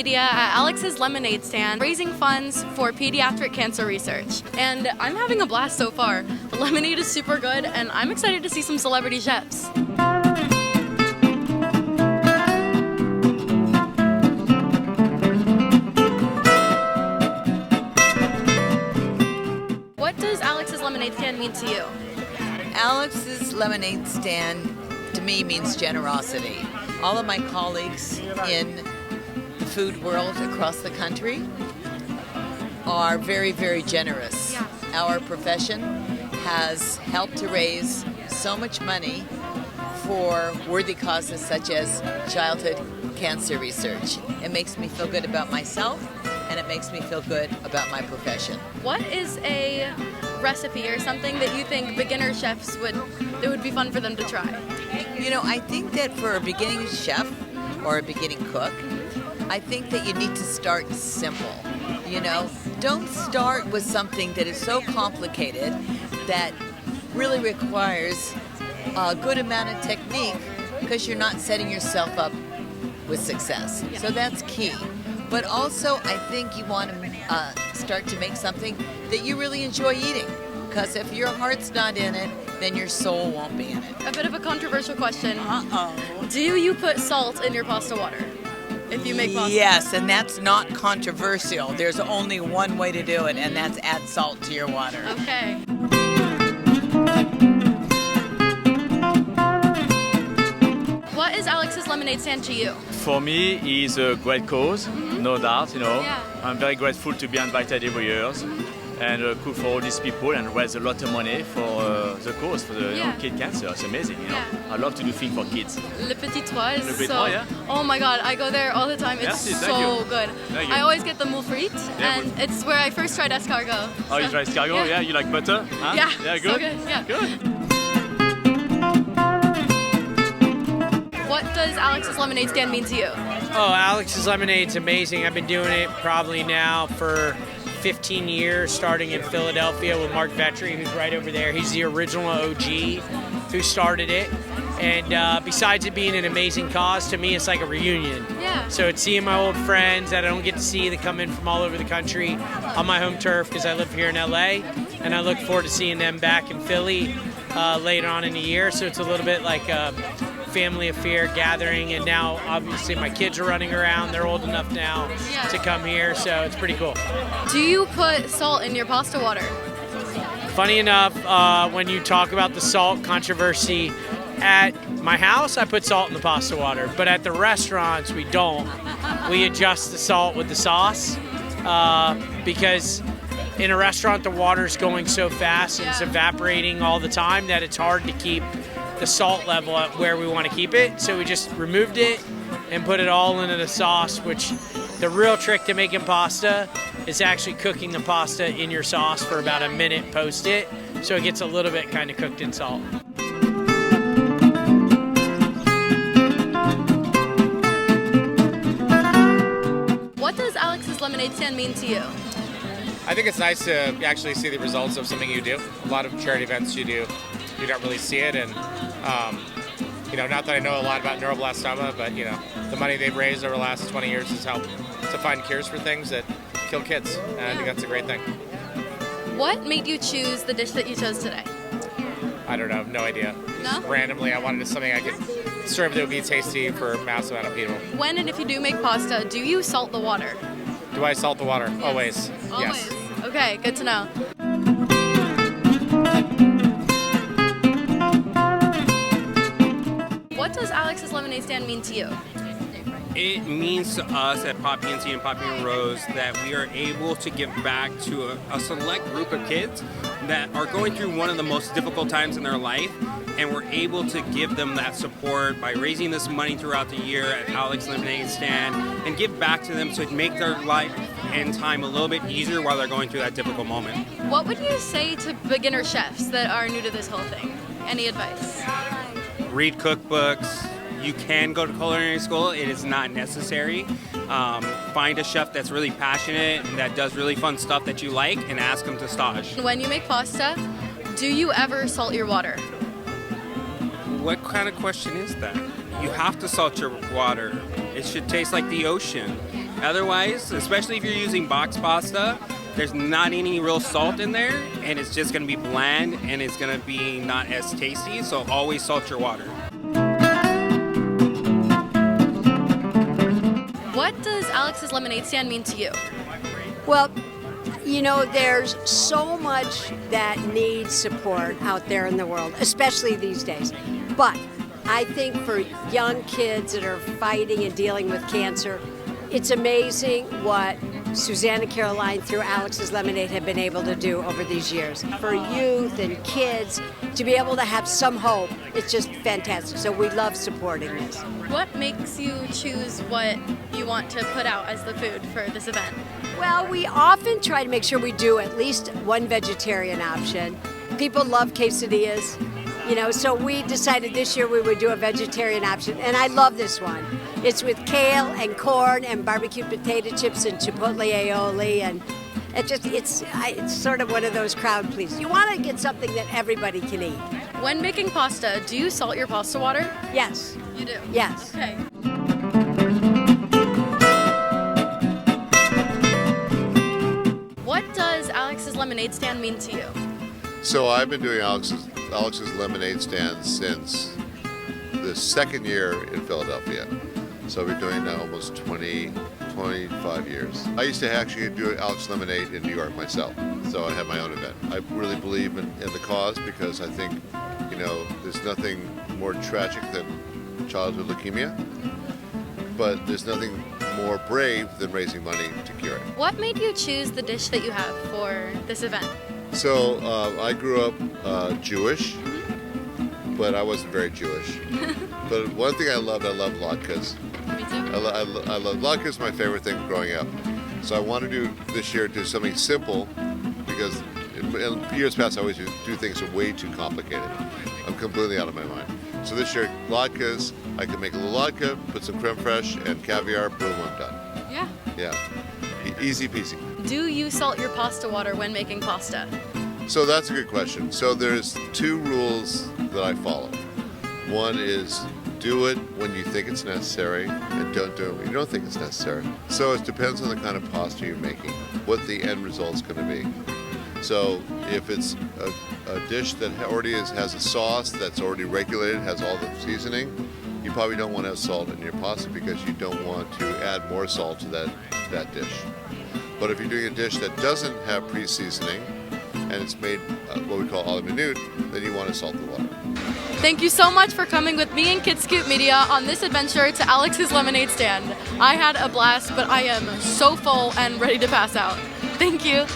media at Alex's lemonade stand, raising funds for pediatric cancer research. And I'm having a blast so far. The lemonade is super good, and I'm excited to see some celebrity chefs. What does Alex's lemonade stand mean to you? Alex's lemonade stand to me means generosity. All of my colleagues in the food world across the country are very, very generous. Yeah. Our profession has helped to raise so much money for worthy causes such as childhood cancer research. It makes me feel good about myself, and it makes me feel good about my profession. What is a recipe or something that you think beginner chefs that would be fun for them to try? You know, I think that for a beginning chef or a beginning cook, I think that you need to start simple. You know, don't start with something that is so complicated that really requires a good amount of technique, because you're not setting yourself up with success. So that's key. But also, I think you want to start to make something that you really enjoy eating, because if your heart's not in it, then your soul won't be in it. A bit of a controversial question. Do you put salt in your pasta water if you make pasta? Yes, and that's not controversial. There's only one way to do it, and that's add salt to your water. Okay. What is Alex's lemonade stand to you? For me, it's a great cause, no doubt, you know. Yeah. I'm very grateful to be invited every year and cook for all these people and raise a lot of money for the cause, for the kid cancer. It's amazing, you know. Yeah. I love to do things for kids. Le Petit Trois. Le Petit Trois, yeah. Oh my god, I go there all the time. It's Merci, thank so you. good. Thank you. I always get the moule frite, Yeah, and it's where I first tried escargot. Oh, you try escargot? Yeah, you like butter? Huh? Yeah, Yeah, so good? good. Yeah. Good. What does Alex's lemonade stand mean to you? Oh, Alex's Lemonade's amazing. I've been doing it probably now for 15 years, starting in Philadelphia with Mark Vetri, who's right over there. He's the original OG who started it. And besides it being an amazing cause, to me, it's like a reunion. Yeah. So it's seeing my old friends that I don't get to see that come in from all over the country on my home turf because I live here in LA. And I look forward to seeing them back in Philly later on in the year. So it's a little bit like a family affair gathering. And now, obviously, my kids are running around. They're old enough now to come here. So it's pretty cool. Do you put salt in your pasta water? Funny enough, when you talk about the salt controversy, at my house, I put salt in the pasta water, but at the restaurants, we don't. We adjust the salt with the sauce because in a restaurant, the water's going so fast and it's evaporating all the time that it's hard to keep the salt level at where we want to keep it. So we just removed it and put it all into the sauce, which the real trick to making pasta is actually cooking the pasta in your sauce for about a minute post it, so it gets a little bit kind of cooked in salt. What does Alex's lemonade stand mean to you? I think it's nice to actually see the results of something you do. A lot of charity events you do, you don't really see it. And, you know, not that I know a lot about neuroblastoma, but, you know, the money they've raised over the last 20 years has helped to find cures for things that kill kids. And I think that's a great thing. What made you choose the dish that you chose today? I don't know, no idea. No? Just randomly, I wanted something I could serve that would be tasty for a massive amount of people. When and if you do make pasta, do you salt the water? Do I salt the water? Yes. Always. Always. Yes. Okay, good to know. What does Alex's lemonade stand mean to you? It means to us at Poppy and Tea and Poppy and Rose that we are able to give back to a select group of kids that are going through one of the most difficult times in their life, and we're able to give them that support by raising this money throughout the year at Alex's Lemonade Stand and give back to them to make their life and time a little bit easier while they're going through that difficult moment. What would you say to beginner chefs that are new to this whole thing? Any advice? Read cookbooks. You can go to culinary school. It is not necessary. Find a chef that's really passionate and that does really fun stuff that you like and ask them to stage. When you make pasta, do you ever salt your water? What kind of question is that? You have to salt your water. It should taste like the ocean. Otherwise, especially if you're using box pasta, there's not any real salt in there, and it's just going to be bland, and it's going to be not as tasty, so always salt your water. What does Alex's Lemonade Stand mean to you? Well, you know, there's so much that needs support out there in the world, especially these days. But I think for young kids that are fighting and dealing with cancer, it's amazing what Susanna Caroline through Alex's Lemonade have been able to do over these years. For youth and kids to be able to have some hope, it's just fantastic. So we love supporting this. What makes you choose what you want to put out as the food for this event? Well, we often try to make sure we do at least one vegetarian option. People love quesadillas, you know, so we decided this year we would do a vegetarian option, and I love this one. It's with kale and corn and barbecued potato chips and chipotle aioli, and it's sort of one of those crowd pleasers. You want to get something that everybody can eat. When making pasta, do you salt your pasta water? Yes. You do? Yes. Okay. What does Alex's Lemonade Stand mean to you? So I've been doing Alex's Lemonade Stand since the second year in Philadelphia. So I've been doing now almost 25 years. I used to actually do Alex's Lemonade in New York myself, so I have my own event. I really believe in the cause because I think, you know, there's nothing more tragic than childhood leukemia, but there's nothing more brave than raising money to cure it. What made you choose the dish that you have for this event? So I grew up Jewish, but I wasn't very Jewish. But one thing I loved latkes. Me too. I love latkes, my favorite thing growing up. So I want to do this year do something simple because in years past I always do things way too complicated. I'm completely out of my mind. So this year, latkes, I can make a little latke, put some creme fraiche and caviar, boom, I'm done. Yeah. Yeah, easy peasy. Do you salt your pasta water when making pasta? So that's a good question. So there's two rules that I follow. One is do it when you think it's necessary and don't do it when you don't think it's necessary. So it depends on the kind of pasta you're making, what the end result's going to be. So if it's a dish that already has a sauce that's already regulated, has all the seasoning, you probably don't want to have salt in your pasta because you don't want to add more salt to that dish. But if you're doing a dish that doesn't have pre-seasoning and it's made what we call a la minute, then you want to salt the water. Thank you so much for coming with me and KidScoop Media on this adventure to Alex's Lemonade Stand. I had a blast, but I am so full and ready to pass out. Thank you.